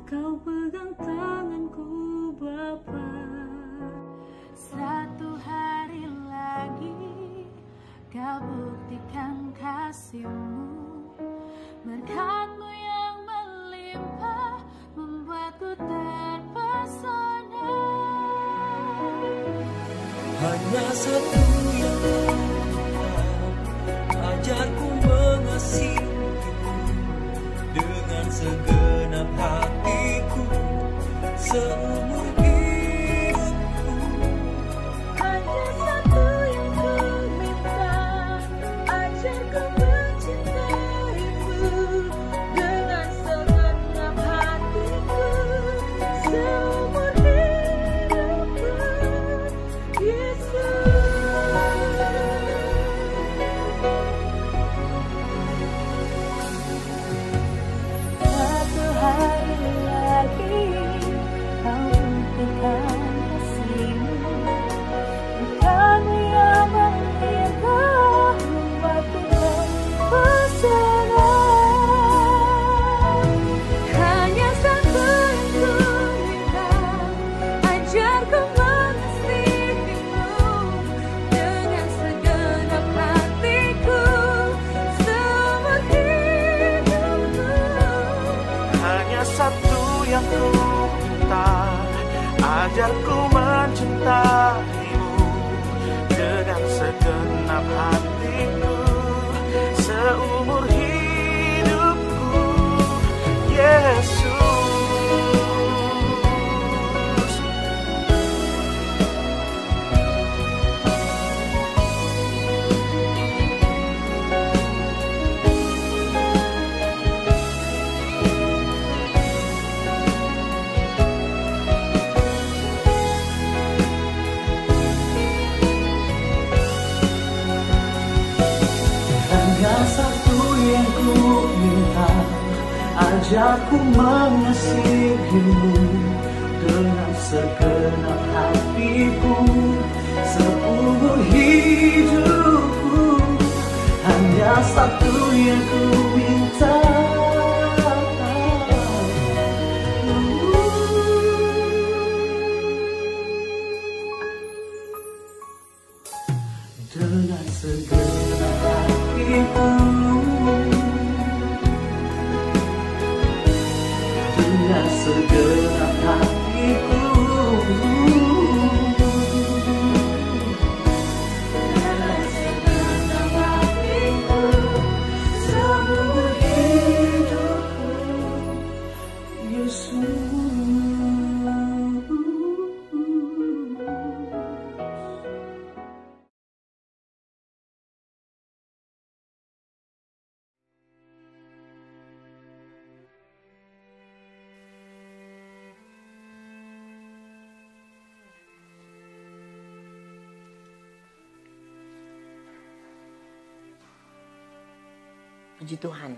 Kau pegang tanganku Bapa. Satu hari lagi Kau buktikan kasih-Mu, berkat-Mu yang melimpah membuatku terpesona. Hanya satu yang Kau minta, ajarku mengasihi-Mu dengan segenap hatiku seumur hidupku. Hanya satu yang ku minta, ajarku mencintai-Mu dengan segenap hatiku seumur hidupku, Yesus. Satu hari lagi Kau buktikan kasih-Mu, berkat-Mu yang melimpah membuatku terpesona. Hanya satu yang ku minta, ajarku mengasihi-Mu dengan segenap hatiku seumur hidupku. Hanya satu yang ku minta, ajarku mencintai-Mu dengan segenap hatiku seumur hidupku, Yesus. Hanya satu yang ku minta, ajarku mengasihi-Mu dengan segenap hatiku seumur hidupku. Hanya satu yang ku minta, dengan segenap hatiku, dengan segenap hatiku, Dengan segenap hatiku seumur hidupku, Yesus. Puji Tuhan,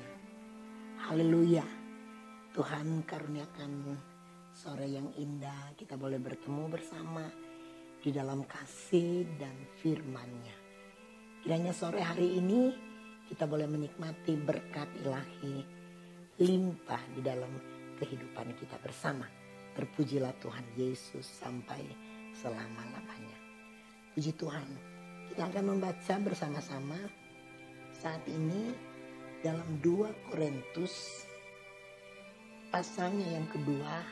haleluya. Tuhan karuniakan sore yang indah, kita boleh bertemu bersama di dalam kasih dan firman-Nya. Kiranya sore hari ini kita boleh menikmati berkat ilahi limpah di dalam kehidupan kita bersama. Terpujilah Tuhan Yesus sampai selama-lamanya. Puji Tuhan, kita akan membaca bersama-sama saat ini dalam 2 Korintus pasalnya yang kedua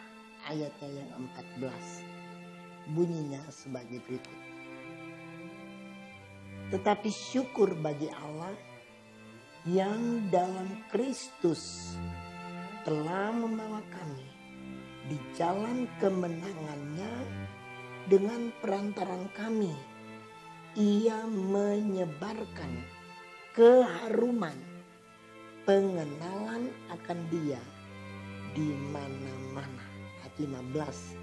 ayatnya yang 14. Bunyinya sebagai berikut. Tetapi syukur bagi Allah yang dalam Kristus telah membawa kami di jalan kemenangannya. Dengan perantaran kami Ia menyebarkan keharuman pengenalan akan Dia di mana-mana. Ayat 15.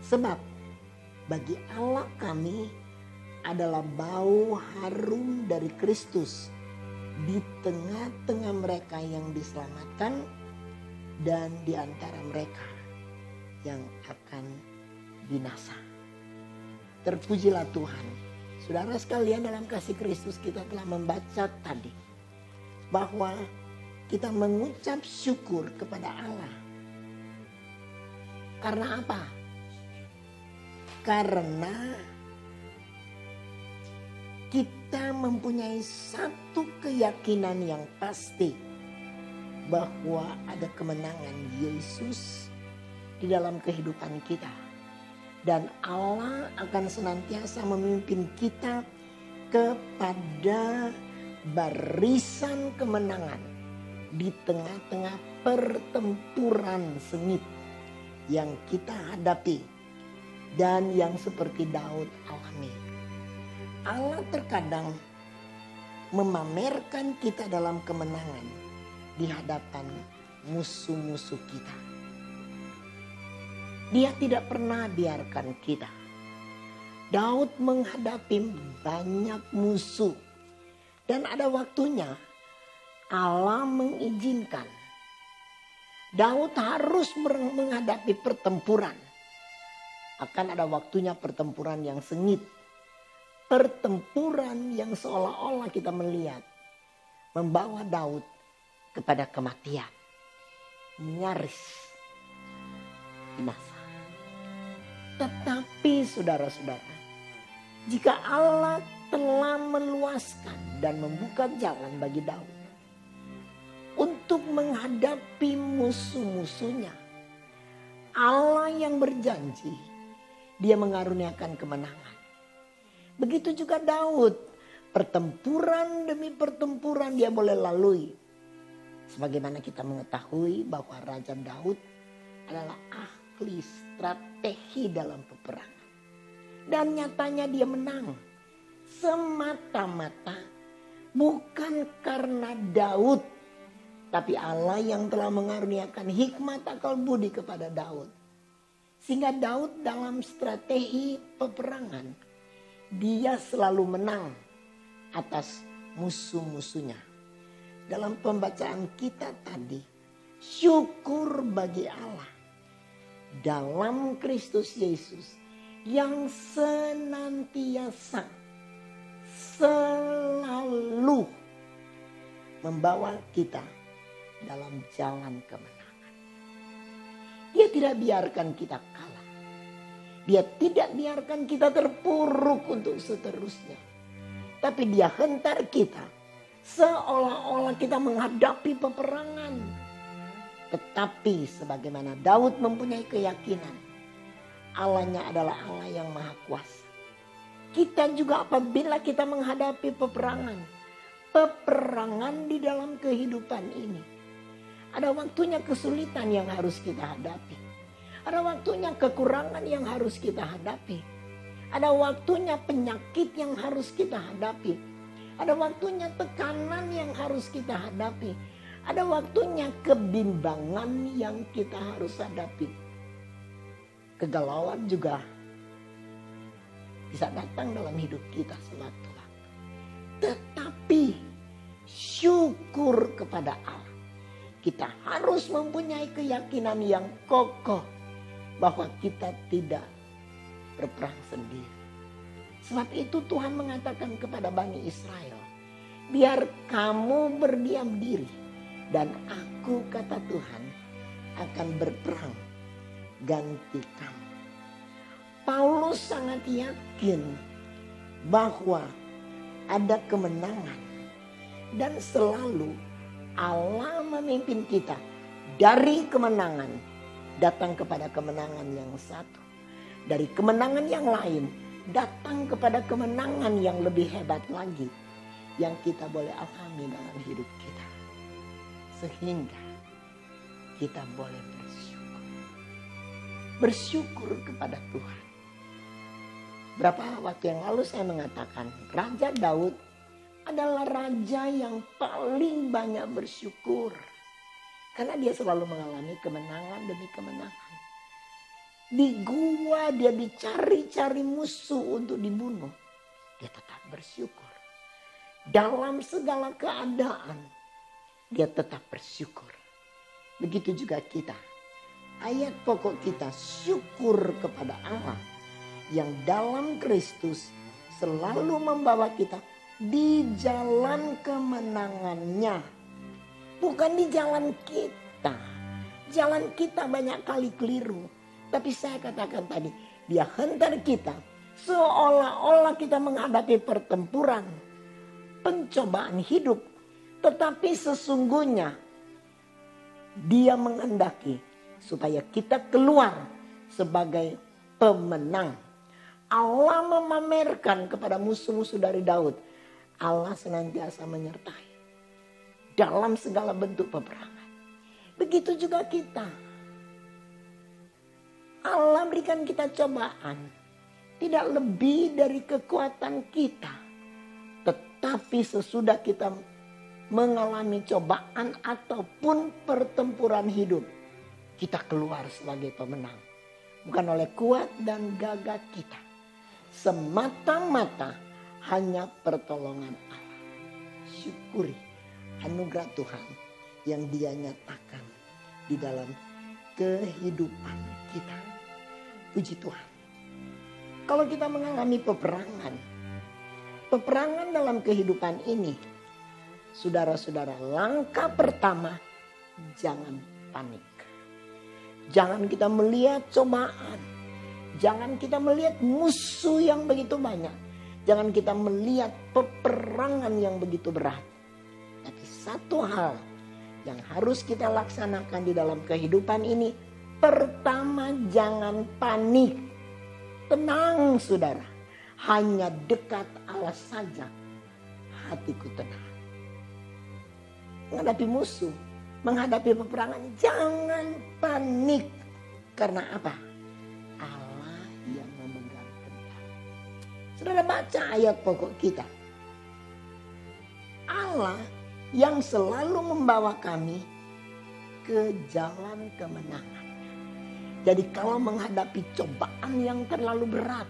Sebab bagi Allah kami adalah bau harum dari Kristus di tengah-tengah mereka yang diselamatkan dan di antara mereka yang akan binasa. Terpujilah Tuhan. Saudara sekalian, dalam kasih Kristus kita telah membaca tadi bahwa kita mengucap syukur kepada Allah Karena apa? Karena kita mempunyai satu keyakinan yang pasti bahwa ada kemenangan Yesus di dalam kehidupan kita. Dan Allah akan senantiasa memimpin kita kepada barisan kemenangan di tengah-tengah pertempuran sengit yang kita hadapi dan yang seperti Daud alami. Allah terkadang memamerkan kita dalam kemenangan di hadapan musuh-musuh kita. Dia tidak pernah biarkan kita. Daud menghadapi banyak musuh. Dan ada waktunya Allah mengizinkan Daud harus menghadapi pertempuran. Akan ada waktunya pertempuran yang sengit. Pertempuran yang seolah-olah kita melihat membawa Daud kepada kematian. Nyaris binasa. Tetapi saudara-saudara, jika Allah telah meluaskan dan membuka jalan bagi Daud untuk menghadapi musuh-musuhnya, Allah yang berjanji, dia mengaruniakan kemenangan. Begitu juga Daud, pertempuran demi pertempuran dia boleh lalui. Sebagaimana kita mengetahui bahwa Raja Daud adalah ahli strategi dalam peperangan. Dan nyatanya dia menang semata-mata bukan karena Daud, tapi Allah yang telah mengaruniakan hikmat akal budi kepada Daud. Sehingga Daud dalam strategi peperangan, dia selalu menang atas musuh-musuhnya. Dalam pembacaan kita tadi, syukur bagi Allah dalam Kristus Yesus yang senantiasa selalu membawa kita dalam jalan kemenangan. Dia tidak biarkan kita kalah. Dia tidak biarkan kita terpuruk untuk seterusnya. Tapi dia hentar kita seolah-olah kita menghadapi peperangan. Tetapi sebagaimana Daud mempunyai keyakinan, Allahnya adalah Allah yang maha kuasa. Kita juga apabila kita menghadapi peperangan di dalam kehidupan ini, ada waktunya kesulitan yang harus kita hadapi. Ada waktunya kekurangan yang harus kita hadapi. Ada waktunya penyakit yang harus kita hadapi. Ada waktunya tekanan yang harus kita hadapi. Ada waktunya kebimbangan yang kita harus hadapi. Kegalauan juga bisa datang dalam hidup kita sewaktu-waktu. Tetapi syukur kepada Allah. Kita harus mempunyai keyakinan yang kokoh bahwa kita tidak berperang sendiri. Sebab itu Tuhan mengatakan kepada Bani Israel, biar kamu berdiam diri. Dan aku, kata Tuhan, akan berperang ganti kamu. Paulus sangat yakin bahwa ada kemenangan. Dan selalu Allah memimpin kita dari kemenangan datang kepada kemenangan yang satu. Dari kemenangan yang lain datang kepada kemenangan yang lebih hebat lagi yang kita boleh alami dalam hidup kita. Sehingga kita boleh bersyukur. Bersyukur kepada Tuhan. Berapa waktu yang lalu saya mengatakan Raja Daud adalah raja yang paling banyak bersyukur. Karena dia selalu mengalami kemenangan demi kemenangan. Di gua dia dicari-cari musuh untuk dibunuh. Dia tetap bersyukur. Dalam segala keadaan dia tetap bersyukur. Begitu juga kita. Ayat pokok kita syukur kepada Allah yang dalam Kristus selalu membawa kita di jalan kemenangannya. Bukan di jalan kita. Jalan kita banyak kali keliru. Tapi saya katakan tadi, dia hentar kita seolah-olah kita menghadapi pertempuran, pencobaan hidup. Tetapi sesungguhnya dia menghendaki supaya kita keluar sebagai pemenang. Allah memamerkan kepada musuh-musuh dari Daud, Allah senantiasa menyertai dalam segala bentuk peperangan. Begitu juga kita. Allah berikan kita cobaan. Tidak lebih dari kekuatan kita. Tetapi sesudah kita mengalami cobaan ataupun pertempuran hidup, kita keluar sebagai pemenang. Bukan oleh kuat dan gagah kita. Semata-mata hanya pertolongan Allah. Syukuri anugerah Tuhan yang Dia nyatakan di dalam kehidupan kita. Puji Tuhan. Kalau kita mengalami peperangan dalam kehidupan ini, saudara-saudara, langkah pertama, jangan panik. Jangan kita melihat cobaan. Jangan kita melihat musuh yang begitu banyak. Jangan kita melihat peperangan yang begitu berat. Tapi satu hal yang harus kita laksanakan di dalam kehidupan ini. Pertama, jangan panik. Tenang saudara. Hanya dekat Allah saja hatiku tenang. Menghadapi musuh, menghadapi peperangan, jangan panik. Karena apa? Allah yang memegang kendali. Saudara baca ayat pokok kita. Allah yang selalu membawa kami ke jalan kemenangan. Jadi kalau menghadapi cobaan yang terlalu berat,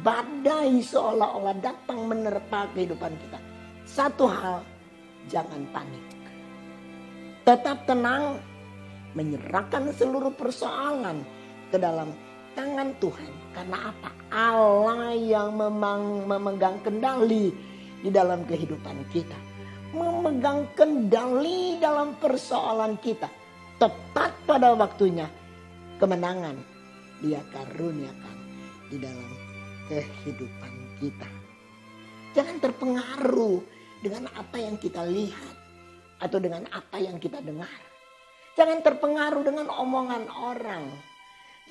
badai seolah-olah datang menerpa kehidupan kita. Satu hal, jangan panik. Tetap tenang, menyerahkan seluruh persoalan ke dalam tangan Tuhan. Karena apa? Allah yang memegang kendali di dalam kehidupan kita. Memegang kendali dalam persoalan kita. Tepat pada waktunya, kemenangan Dia karuniakan di dalam kehidupan kita. Jangan terpengaruh dengan apa yang kita lihat atau dengan apa yang kita dengar. Jangan terpengaruh dengan omongan orang.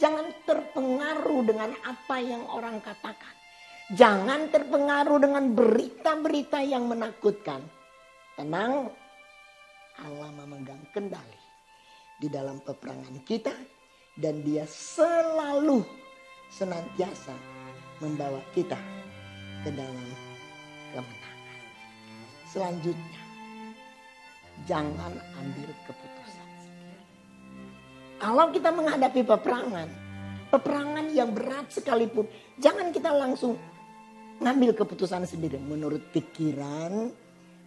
Jangan terpengaruh dengan apa yang orang katakan. Jangan terpengaruh dengan berita-berita yang menakutkan. Tenang, Allah memegang kendali di dalam peperangan kita. Dan Dia selalu senantiasa membawa kita ke dalam kemenangan. Selanjutnya, jangan ambil keputusan sendiri. Kalau kita menghadapi peperangan yang berat sekalipun, jangan kita langsung ngambil keputusan sendiri menurut pikiran,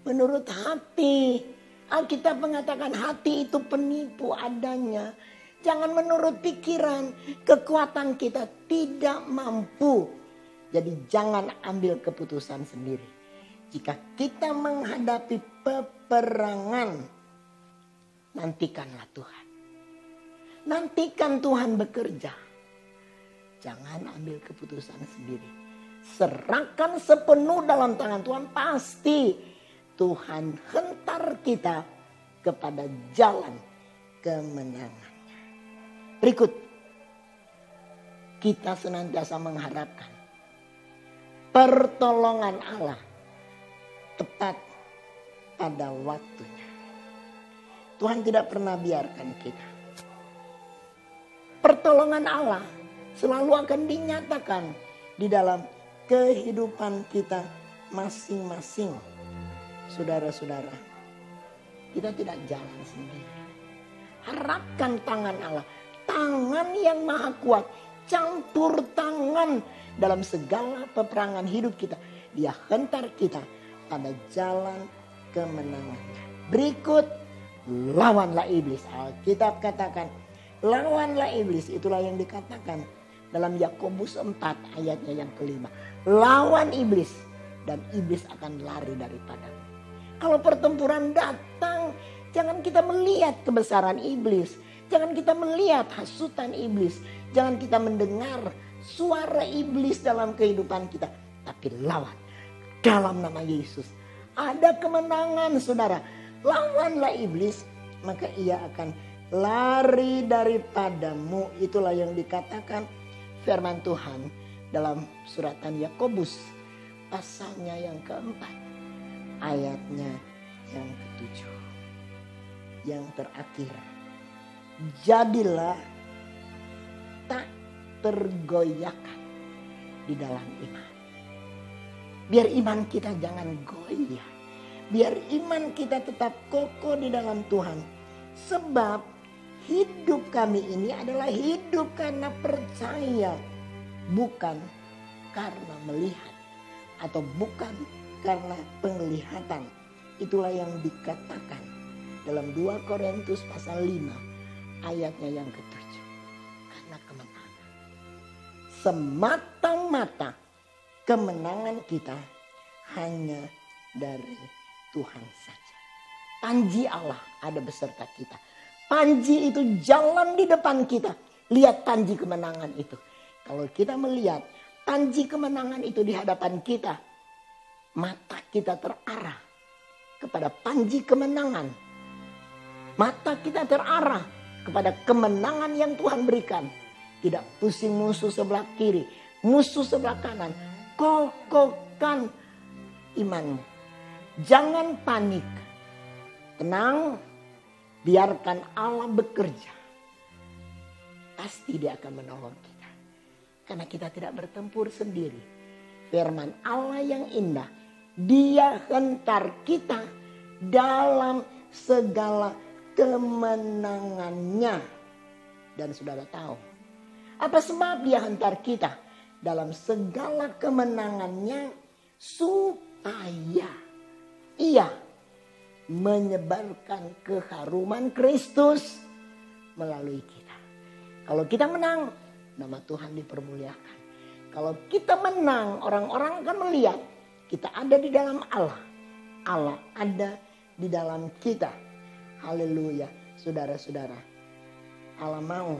menurut hati. Alkitab mengatakan hati itu penipu adanya. Jangan menurut pikiran, kekuatan kita tidak mampu. Jadi jangan ambil keputusan sendiri. Jika kita menghadapi peperangan, nantikanlah Tuhan. Nantikan Tuhan bekerja. Jangan ambil keputusan sendiri. Serahkan sepenuh dalam tangan Tuhan. Pasti Tuhan hentar kita kepada jalan kemenangan. Berikut, kita senantiasa mengharapkan pertolongan Allah tepat pada waktunya. Tuhan tidak pernah biarkan kita. Pertolongan Allah selalu akan dinyatakan di dalam kehidupan kita masing-masing. Saudara-saudara, kita tidak jalan sendiri. Harapkan tangan Allah. Tangan yang maha kuat, campur tangan dalam segala peperangan hidup kita. Dia hentar kita pada jalan kemenangannya. Berikut, lawanlah iblis. Alkitab katakan, lawanlah iblis. Itulah yang dikatakan dalam Yakobus 4 ayatnya yang kelima. Lawan iblis dan iblis akan lari daripada. Kalau pertempuran datang, jangan kita melihat kebesaran iblis. Jangan kita melihat hasutan iblis. Jangan kita mendengar suara iblis dalam kehidupan kita. Tapi lawan dalam nama Yesus. Ada kemenangan saudara. Lawanlah iblis, maka ia akan lari daripadamu. Itulah yang dikatakan firman Tuhan dalam suratan Yakobus pasalnya yang keempat, ayatnya yang ketujuh, yang terakhir. Jadilah tak tergoyahkan di dalam iman. Biar iman kita jangan goyah. Biar iman kita tetap kokoh di dalam Tuhan. Sebab hidup kami ini adalah hidup karena percaya. Bukan karena melihat. Atau bukan karena penglihatan. Itulah yang dikatakan dalam 2 Korintus pasal 5 ayatnya yang ke-7. Karena kemenangan. Semata-mata kemenangan kita hanya dari Tuhan saja. Panji Allah ada beserta kita. Panji itu jalan di depan kita. Lihat panji kemenangan itu. Kalau kita melihat panji kemenangan itu di hadapan kita, mata kita terarah kepada panji kemenangan. Mata kita terarah kepada kemenangan yang Tuhan berikan. Tidak pusing musuh sebelah kiri, musuh sebelah kanan. Kokohkan imanmu. Jangan panik. Tenang, biarkan Allah bekerja. Pasti dia akan menolong kita. Karena kita tidak bertempur sendiri. Firman Allah yang indah, dia hentar kita dalam segala kemenangannya. Dan saudara tahu, apa sebab dia hentar kita dalam segala kemenangannya? Supaya ia menyebarkan keharuman Kristus melalui kita. Kalau kita menang, nama Tuhan dipermuliakan. Kalau kita menang, orang-orang akan melihat kita ada di dalam Allah. Allah ada di dalam kita. Haleluya, saudara-saudara. Allah mau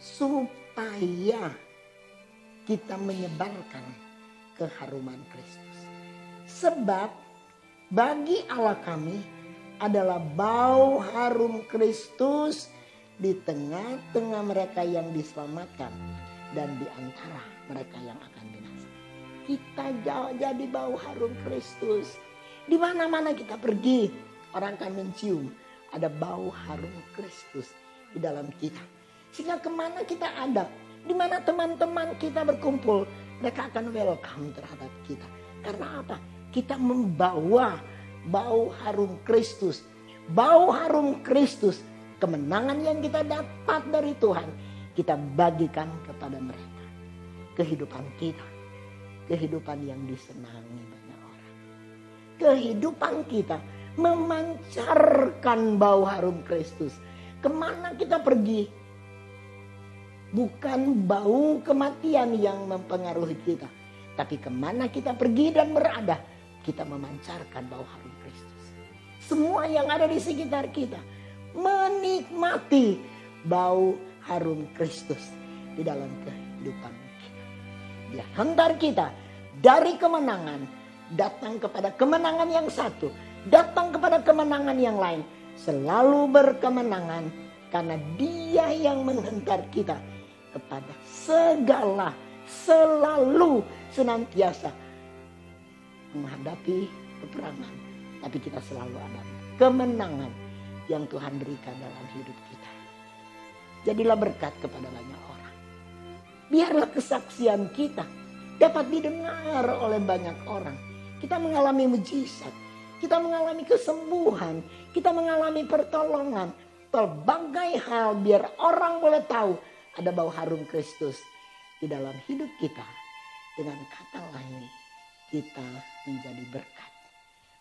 supaya kita menyebarkan keharuman Kristus. Sebab bagi Allah kami adalah bau harum Kristus di tengah-tengah mereka yang diselamatkan dan di antara mereka yang akan binasa. Kita jadi bau harum Kristus. Di mana-mana kita pergi, orang akan mencium ada bau harum Kristus di dalam kita. Sehingga kemana kita ada, di mana teman-teman kita berkumpul, mereka akan welcome terhadap kita. Karena apa? Kita membawa bau harum Kristus. Bau harum Kristus, kemenangan yang kita dapat dari Tuhan, kita bagikan kepada mereka. Kehidupan kita, kehidupan yang disenangi banyak orang. Kehidupan kita memancarkan bau harum Kristus. Kemana kita pergi, bukan bau kematian yang mempengaruhi kita. Tapi kemana kita pergi dan berada, kita memancarkan bau harum Kristus. Semua yang ada di sekitar kita menikmati bau harum Kristus di dalam kehidupan kita. Dia hentar kita dari kemenangan datang kepada kemenangan yang satu, datang kepada kemenangan yang lain. Selalu berkemenangan karena dia yang menghentar kita kepada segala, selalu, senantiasa menghadapi peperangan. Tapi kita selalu ada kemenangan yang Tuhan berikan dalam hidup kita. Jadilah berkat kepada banyak orang. Biarlah kesaksian kita dapat didengar oleh banyak orang. Kita mengalami mujizat, kita mengalami kesembuhan, kita mengalami pertolongan. Berbagai hal biar orang boleh tahu ada bau harum Kristus di dalam hidup kita. Dengan kata lain, kita menjadi berkat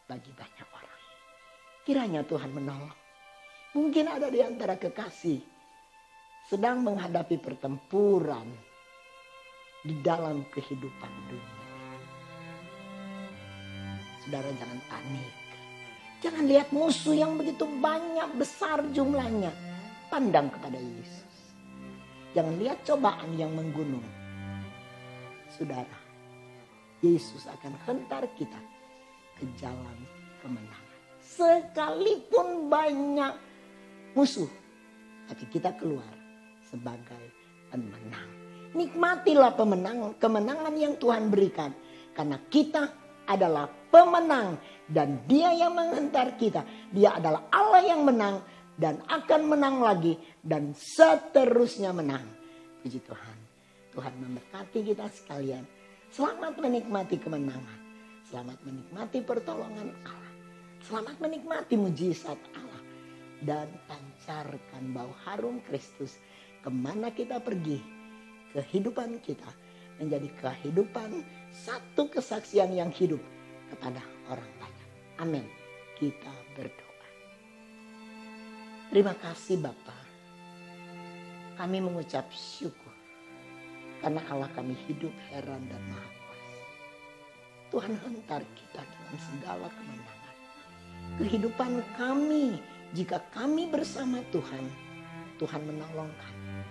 bagi banyak orang. Kiranya Tuhan menolong. Mungkin ada di antara kekasih sedang menghadapi pertempuran di dalam kehidupan dunia. Saudara, jangan panik. Jangan lihat musuh yang begitu banyak besar jumlahnya. pandang kepada Yesus. Jangan lihat cobaan yang menggunung. Saudara, Yesus akan hentar kita ke jalan kemenangan. Sekalipun banyak musuh, tapi kita keluar sebagai pemenang. Nikmatilah kemenangan yang Tuhan berikan. Karena kita adalah pemenang dan Dia yang menghentar kita. Dia adalah Allah yang menang dan akan menang lagi dan seterusnya menang. Puji Tuhan. Tuhan memberkati kita sekalian. Selamat menikmati kemenangan. Selamat menikmati pertolongan Allah. Selamat menikmati mujizat Allah. Dan pancarkan bau harum Kristus kemana kita pergi. Kehidupan kita menjadi kehidupan satu kesaksian yang hidup kepada orang banyak. Amin. Kita berdoa. Terima kasih Bapa. Kami mengucap syukur karena Allah kami hidup heran dan maha kuasa. Tuhan hentar kita dalam segala kemenangan. Kehidupan kami jika kami bersama Tuhan, Tuhan menolong kami.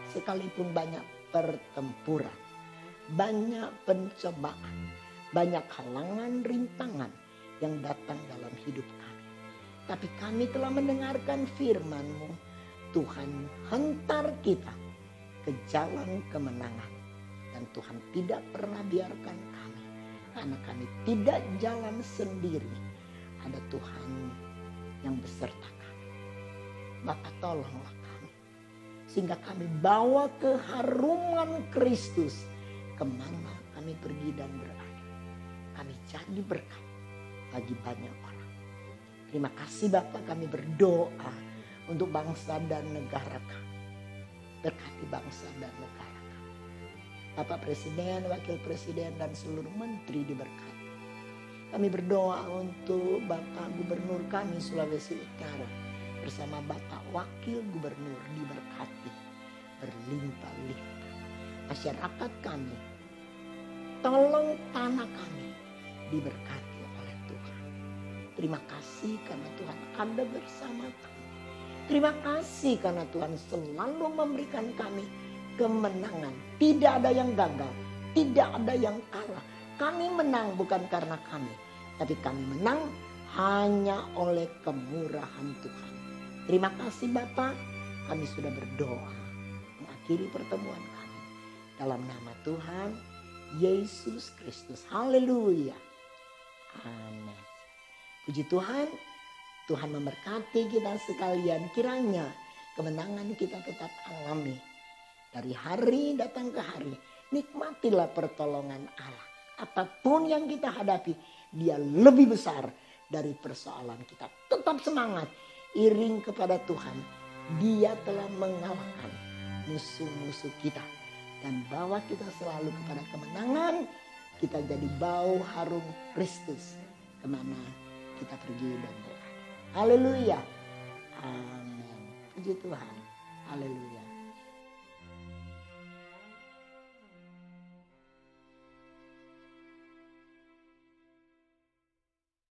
Sekalipun banyak pertempuran, banyak pencobaan, banyak halangan rintangan yang datang dalam hidup kami. Tapi kami telah mendengarkan firman-Mu. Tuhan hentar kita ke jalan kemenangan. Dan Tuhan tidak pernah biarkan kami. Karena kami tidak jalan sendiri. Ada Tuhan yang beserta kami. Bapa tolonglah kami. Sehingga kami bawa keharuman Kristus kemana kami pergi dan berada. Kami jadi berkat bagi banyak orang. Terima kasih Bapak, kami berdoa untuk bangsa dan negara kami. Berkati bangsa dan negara kami. Bapak Presiden, Wakil Presiden dan seluruh menteri diberkati. Kami berdoa untuk Bapak Gubernur kami Sulawesi Utara bersama Bapak Wakil Gubernur diberkati berlimpah-limpah. Masyarakat kami, tolong tanah kami diberkati oleh Tuhan. Terima kasih karena Tuhan ada bersama kami. Terima kasih karena Tuhan selalu memberikan kami kemenangan. Tidak ada yang gagal, tidak ada yang kalah. Kami menang bukan karena kami, tapi kami menang hanya oleh kemurahan Tuhan. Terima kasih Bapak, kami sudah berdoa mengakhiri pertemuan kami. Dalam nama Tuhan Yesus Kristus. Haleluya. Amin. Puji Tuhan. Tuhan memberkati kita sekalian. Kiranya kemenangan kita tetap alami. Dari hari datang ke hari. Nikmatilah pertolongan Allah. Apapun yang kita hadapi. Dia lebih besar dari persoalan kita. Tetap semangat. Iring kepada Tuhan. Dia telah mengalahkan musuh-musuh kita. Dan bawa kita selalu kepada kemenangan. Kita jadi bau harum Kristus. Kemana kita pergi dan berada. Haleluya. Amin. Puji Tuhan. Haleluya.